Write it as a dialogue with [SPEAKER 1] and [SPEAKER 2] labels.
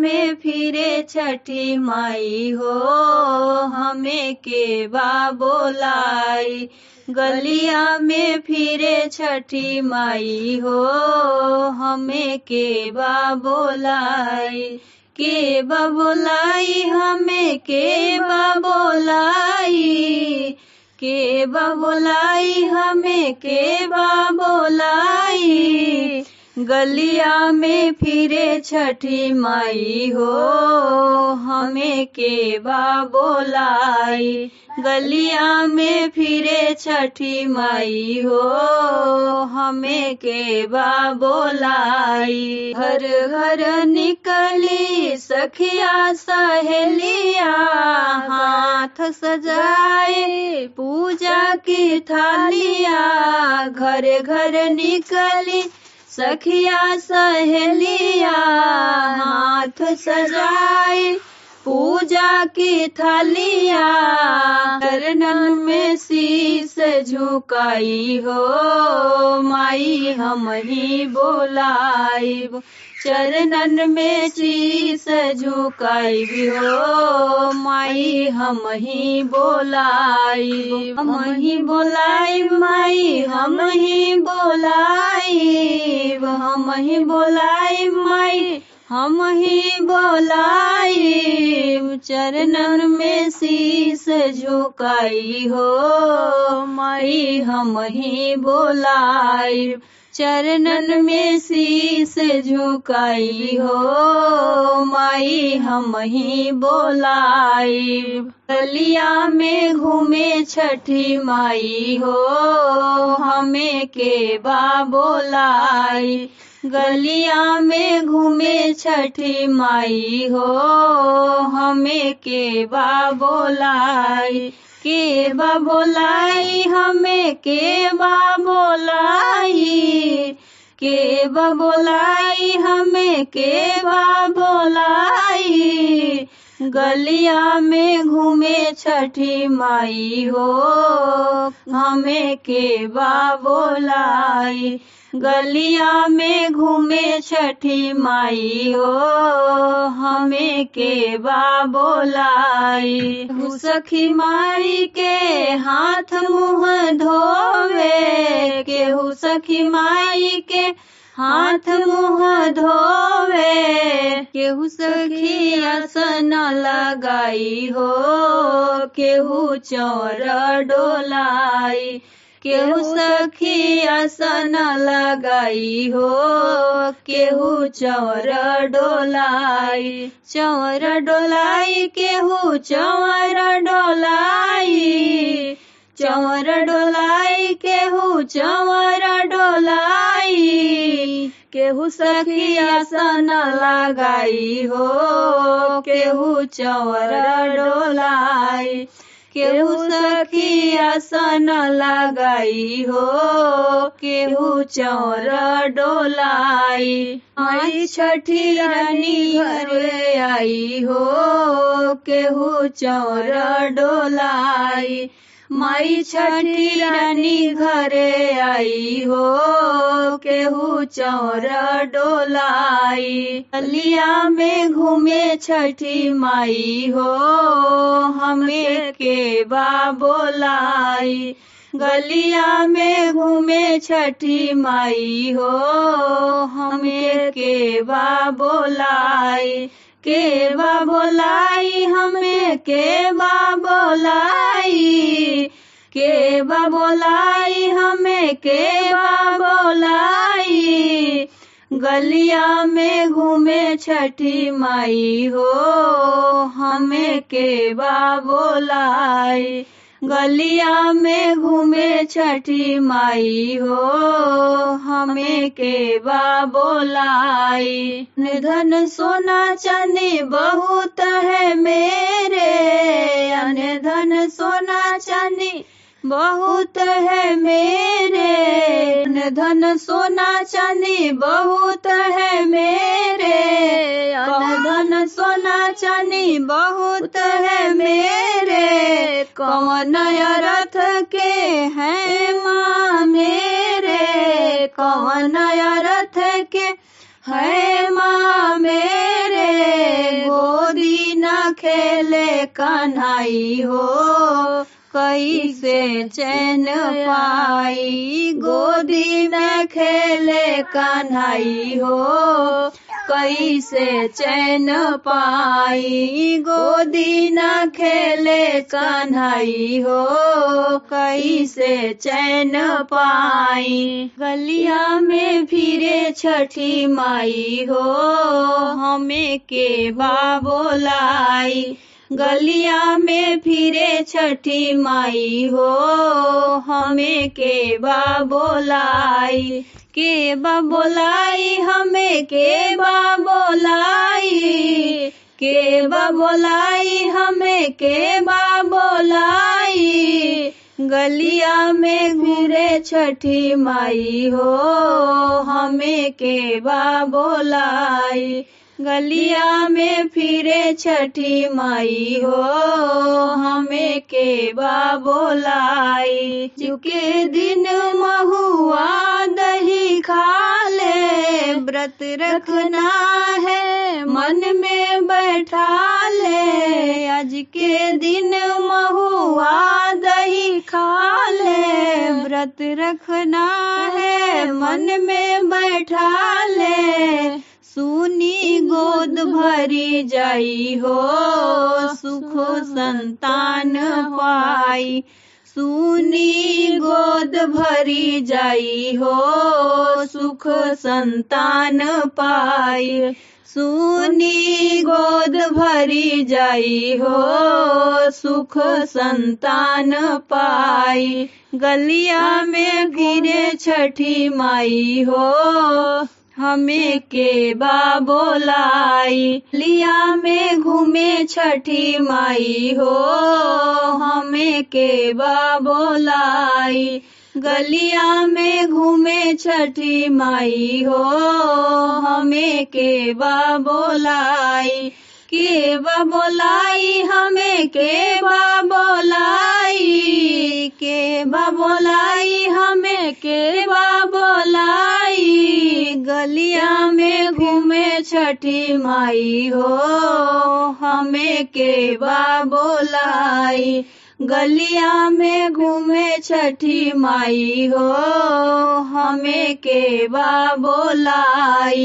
[SPEAKER 1] में फिरे छठी माई हो, हमें के बा बोलाई। गलिया में फिरे छठी माई हो, हमें के बा बोलाई। के बा बोलाई, हमें के बा बोलाई। के बा बोलाई, हमें के बा बोलाई। गलिया में फिरे छठी माई हो, हमें के बा बोलाई। गलिया में फिरे छठी माई हो, हमें के बा बोलाई। घर घर निकली सखिया सहेलिया, हाथ सजाए पूजा की थालिया। घर घर निकली सखिया सहेलिया, हाथ सजाए पूजा की थालिया। चरणन में शीस झुकाई हो, माई हम ही बोलाई। चरणन में शीस झुकाई हो, माई हम ही बोलाई। हम ही बोलाई माई, हम ही बोलाई। हम ही बोलाई माई, हम ही बोलाई। चरणन में शीस झुकाई हो, माई हम ही बोलाई। चरणन में शीस झुकाई हो, माई हम ही बोलाई। गलिया में घूमे छठी माई हो, हमें के बा बोलाई। गलिया में घूमे छठी माई हो, हमें के बा बोलाई। के बा बोलाई, हमें के बा बोलाई। के बा बोलाई, हमें के बा बोलाई। गलिया में घूमे छठी माई हो, हमें के बा बोलाई। गलिया में घूमे छठी माई हो, हमें के बा बोलाई। सखी माई के हाथ मुँह धोवे, केहू सखी माई के हाथ मुँह धोवे। केहू सखी आसन लगाई हो, केहू चौर डोलाई। केहू सखी आसन लगाई हो, केहू चौर डोलाई। चौर डोलाई, केहू चौर डोलाई। चौर डोलाई, केहू चौर डोलाई। केहू सखी आसन लगाई हो, केहू चौर डोलाई। केहू सखी आसन लगाई हो, केहू चौर डोलाई। माई छठी रानी घरे आई हो, केहू चौर डोलाई। माई छठी रानी घरे आई हो, केहू चौर डोलाई। गलिया में घूमे छठी माई हो, हमें के बा बोलाई। गलिया में घूमे छठी माई हो, हमें के बा बोलाई। के बा बोलाई, हमें के बा बोलाई। के बा बोलाई, हमें के बा बोलाई। गलिया में घूमे छठी माई हो, हमें के बा बोलाई। गलिया में घूमे छठी माई हो, हमें के बा बोलाई। धन सोना चांदी बहुत है मेरे, अने धन सोना चांदी बहुत है मेरे। धन सोना चांदी बहुत है मेरे, धन सोना चांदी बहुत है मेरे। कौन रथ के हैं माँ मेरे, कौन रथ के है माँ मेरे। खेले कन्हाई हो, कैसे चैन पाई। गोदी में खेले कन्हाई हो, कैसे चैन पाई। गोदी न खेले कन्हाई हो, कैसे चैन पाई। गलिया में फिरे छठी माई हो, हमें के बा बोलाई। गलिया में फिरे छठी माई हो, हमें के बा बोलाई। के बा बोलाई, हमें के बा बोलाई। के बा बोलाई, हमें के बा बोलाई। गलिया में फिरे छठी माई हो, हमें के बा बोलाई। गलिया में फिरे छठी माई हो, हमें के बा बोलाई। चुके दिन महुआ दही खा ले, व्रत रखना है मन में बैठा ले। आज के दिन महुआ दही खा ले, व्रत रखना है मन में बैठा ले। सुनी गोद भरी जाई हो, सुख संतान पाई। सुनी गोद भरी जाई हो, सुख संतान पाई। सुनी गोद भरी जाई हो, सुख संतान पाई। गलिया में फिरे छठी माई हो, हमें के बा बोलाई। लिया में घूमे छठी माई हो, हमें के बा बोलाई। गलिया में घूमे छठी माई हो, हमें के बा बोलाई। के बा बोलाई, हमें के बा बोलाई। के बा बोलाई, हमें के बा बोलाई। गलिया में घूमे छठी माई हो, हमें के बा बोलाई। गलिया में घूमे छठी माई हो, हमें के बा बोलाई।